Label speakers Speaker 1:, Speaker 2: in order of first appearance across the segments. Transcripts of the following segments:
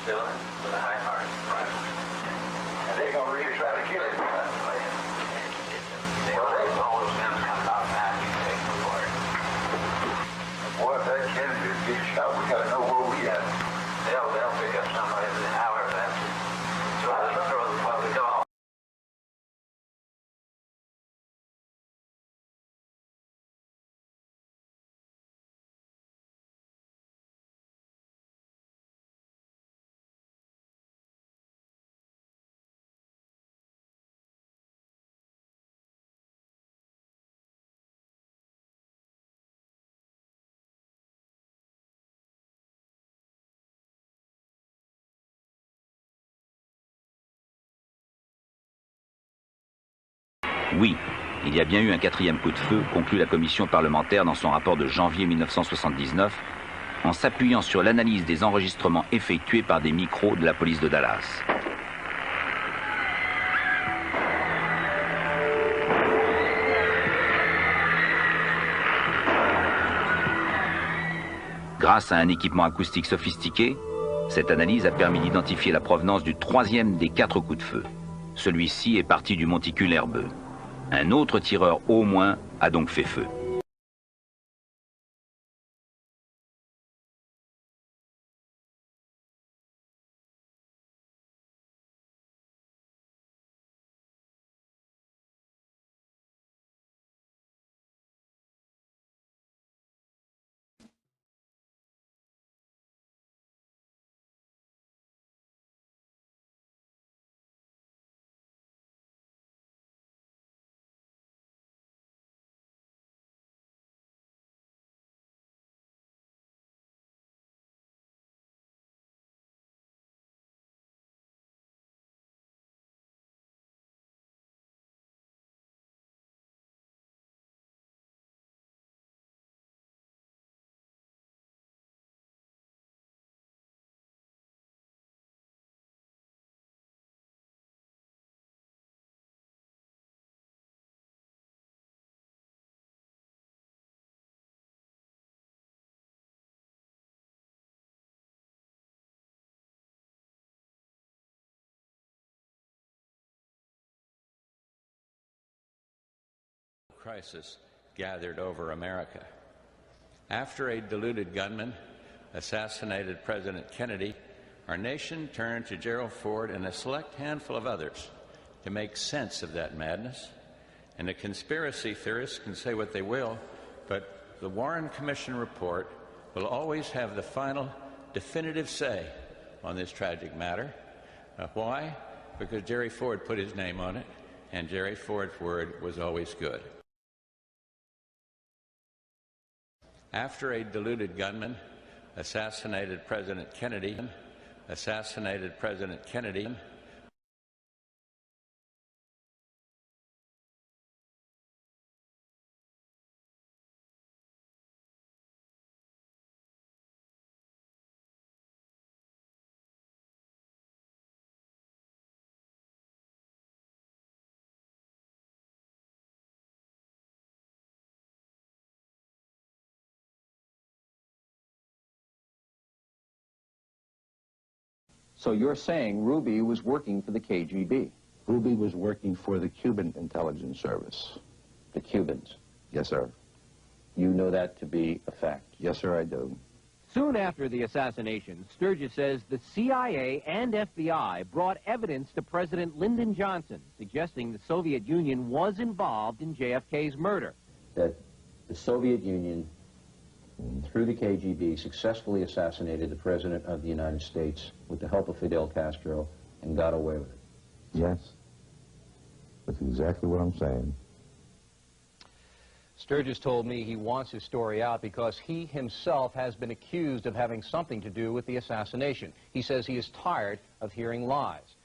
Speaker 1: still with a high heart. Right.
Speaker 2: And they're going to really try to kill him.
Speaker 1: They always all those men come out now, you take the Lord.
Speaker 2: Boy, if that Kennedy is getting shot, we got to know where we at.
Speaker 1: They'll pick up somebody within an hour of that. Throw the public off.
Speaker 3: Oui, il y a bien eu un quatrième coup de feu, conclut la commission parlementaire dans son rapport de janvier 1979, en s'appuyant sur l'analyse des enregistrements effectués par des micros de la police de Dallas. Grâce à un équipement acoustique sophistiqué, cette analyse a permis d'identifier la provenance du troisième des 4 coups de feu. Celui-ci est parti du monticule herbeux. Un autre tireur au moins a donc fait feu.
Speaker 4: Crisis gathered over America. After a deluded gunman assassinated President Kennedy, our nation turned to Gerald Ford and a select handful of others to make sense of that madness. And the conspiracy theorists can say what they will, but the Warren Commission report will always have the final definitive say on this tragic matter. Why? Because Jerry Ford put his name on it, and Jerry Ford's word was always good. After a deluded gunman assassinated President Kennedy,
Speaker 5: So you're saying Ruby was working for the KGB?
Speaker 6: Ruby was working for the Cuban intelligence service.
Speaker 5: The Cubans?
Speaker 6: Yes, sir.
Speaker 5: You know that to be a fact?
Speaker 6: Yes, sir, I do.
Speaker 7: Soon after the assassination, Sturgis says the CIA and FBI brought evidence to President Lyndon Johnson, suggesting the Soviet Union was involved in JFK's murder.
Speaker 5: That the Soviet Union, through the KGB, successfully assassinated the President of the United States with the help of Fidel Castro and got away with it.
Speaker 6: Yes. That's exactly what I'm saying.
Speaker 8: Sturgis told me he wants his story out because he himself has been accused of having something to do with the assassination. He says he is tired of hearing lies.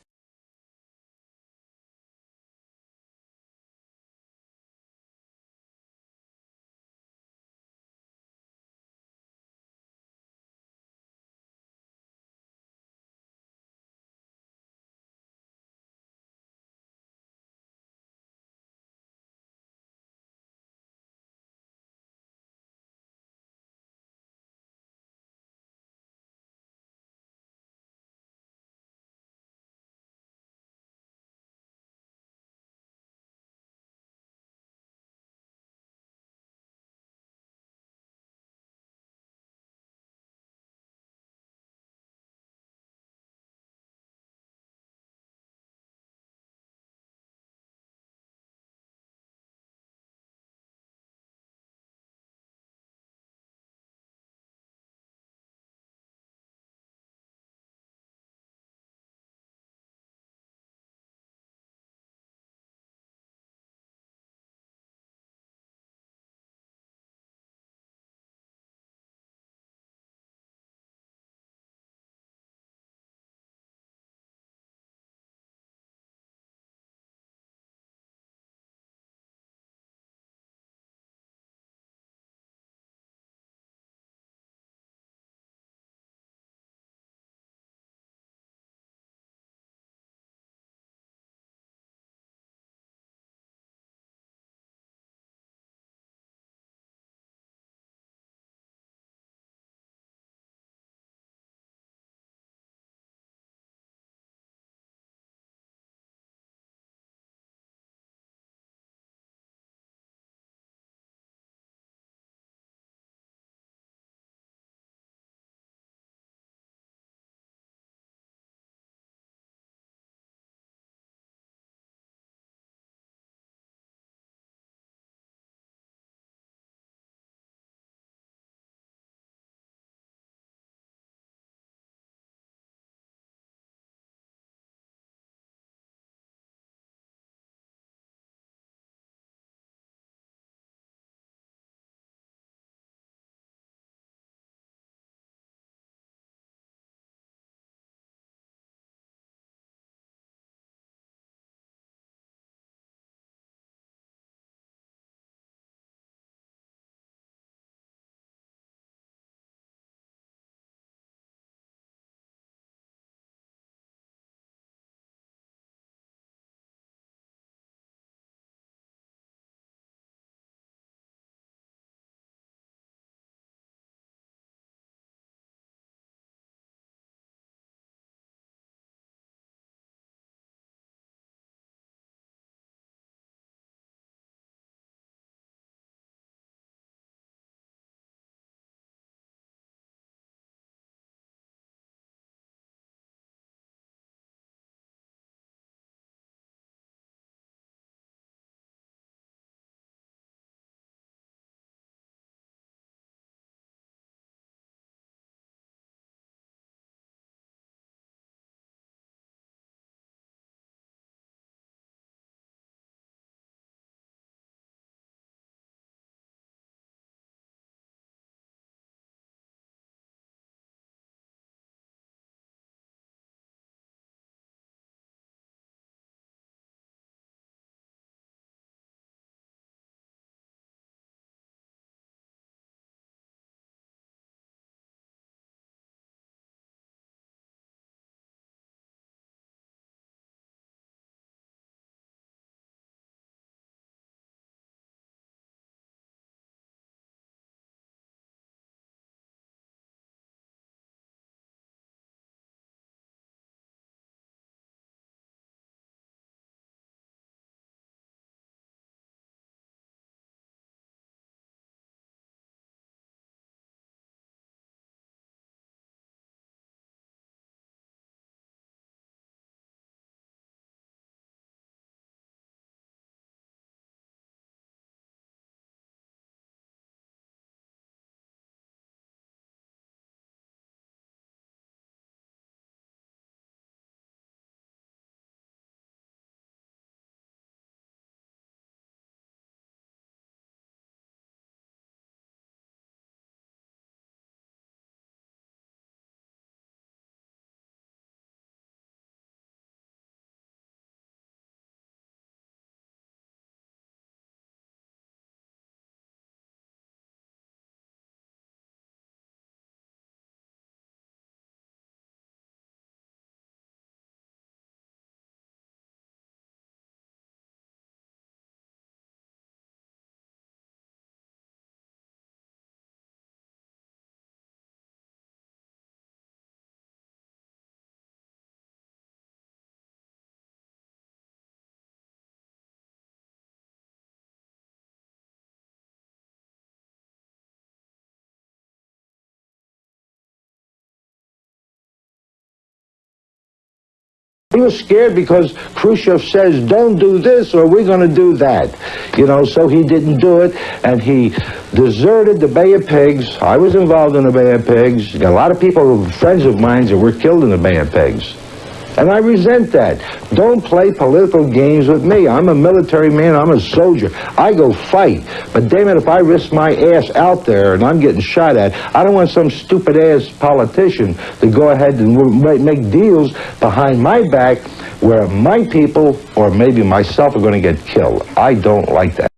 Speaker 9: He was scared because Khrushchev says, don't do this or we're going to do that. You know, so he didn't do it, and he deserted the Bay of Pigs. I was involved in the Bay of Pigs. A lot of people, friends of mine, that were killed in the Bay of Pigs. And I resent that. Don't play political games with me. I'm a military man. I'm a soldier. I go fight. But damn it, if I risk my ass out there and I'm getting shot at, I don't want some stupid-ass politician to go ahead and make deals behind my back where my people, or maybe myself, are going to get killed. I don't like that.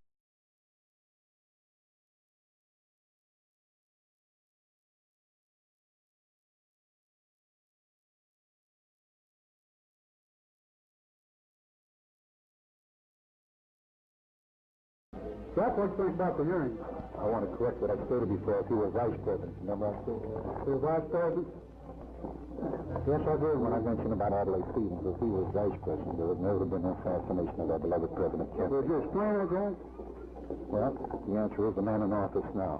Speaker 2: Jack, what do you think about the hearing? I want to correct what I stated before. If he was vice president, remember I said he was vice president? Yes, I did when I mentioned about Adlai Stevens. If he was vice president, there would never have been an assassination of our beloved President Kennedy. Would you explain it, Jack? Well, the answer is the man in office now.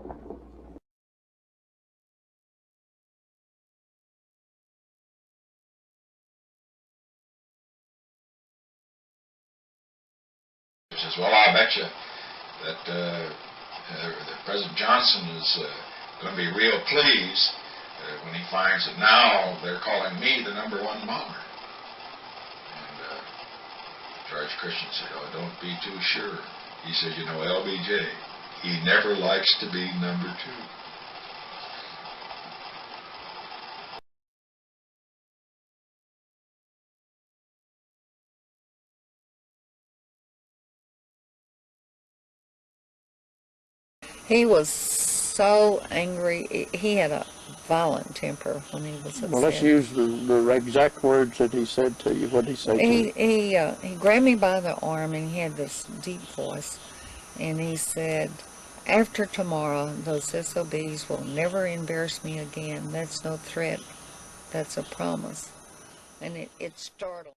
Speaker 10: Says, well, I bet you that President Johnson is going to be real pleased when he finds that now they're calling me the #1 bomber. And George Christian said, oh, don't be too sure. He said, you know, LBJ, he never likes to be #2.
Speaker 11: He was so angry. He had a violent temper when he was upset.
Speaker 12: Well, let's use the exact words that he said to you. What did he say to you?
Speaker 11: He grabbed me by the arm, and he had this deep voice, and he said, after tomorrow, those SOBs will never embarrass me again. That's no threat. That's a promise. And it startled.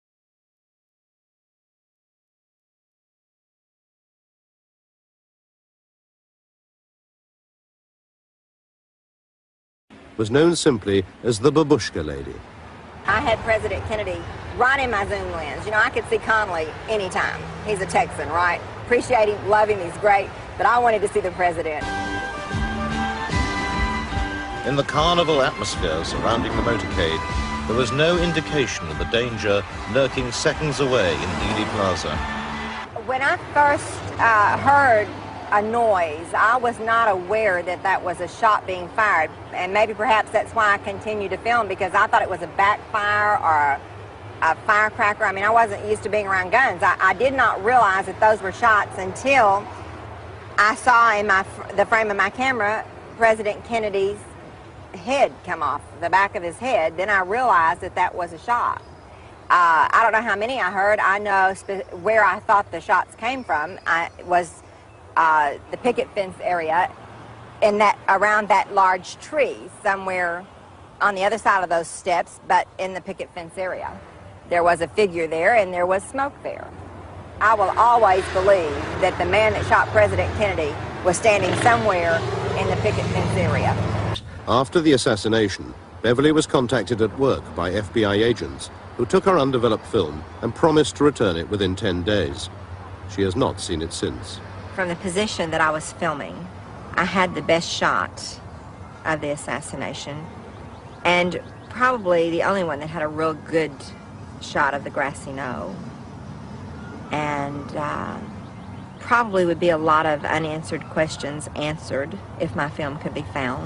Speaker 13: Was known simply as the Babushka Lady.
Speaker 14: I had President Kennedy right in my zoom lens. You know, I could see Connally anytime. He's a Texan, right? Appreciate him, love him, he's great, but I wanted to see the president.
Speaker 15: In the carnival atmosphere surrounding the motorcade, there was no indication of the danger lurking seconds away in Dealey Plaza.
Speaker 14: When I first heard a noise, I was not aware that that was a shot being fired, and maybe perhaps that's why I continued to film, because I thought it was a backfire or a firecracker. I mean, I wasn't used to being around guns. I did not realize that those were shots until I saw in the frame of my camera President Kennedy's head come off, the back of his head. Then I realized that that was a shot. I don't know how many I heard. I know where I thought the shots came from. Was the picket fence area, in that around that large tree somewhere on the other side of those steps, but in the picket fence area. There was a figure there, and there was smoke there. I will always believe that the man that shot President Kennedy was standing somewhere in the picket fence area.
Speaker 13: After the assassination, Beverly was contacted at work by FBI agents who took her undeveloped film and promised to return it within 10 days. She has not seen it since.
Speaker 14: From the position that I was filming, I had the best shot of the assassination, and probably the only one that had a real good shot of the grassy knoll. And probably would be a lot of unanswered questions answered if my film could be found.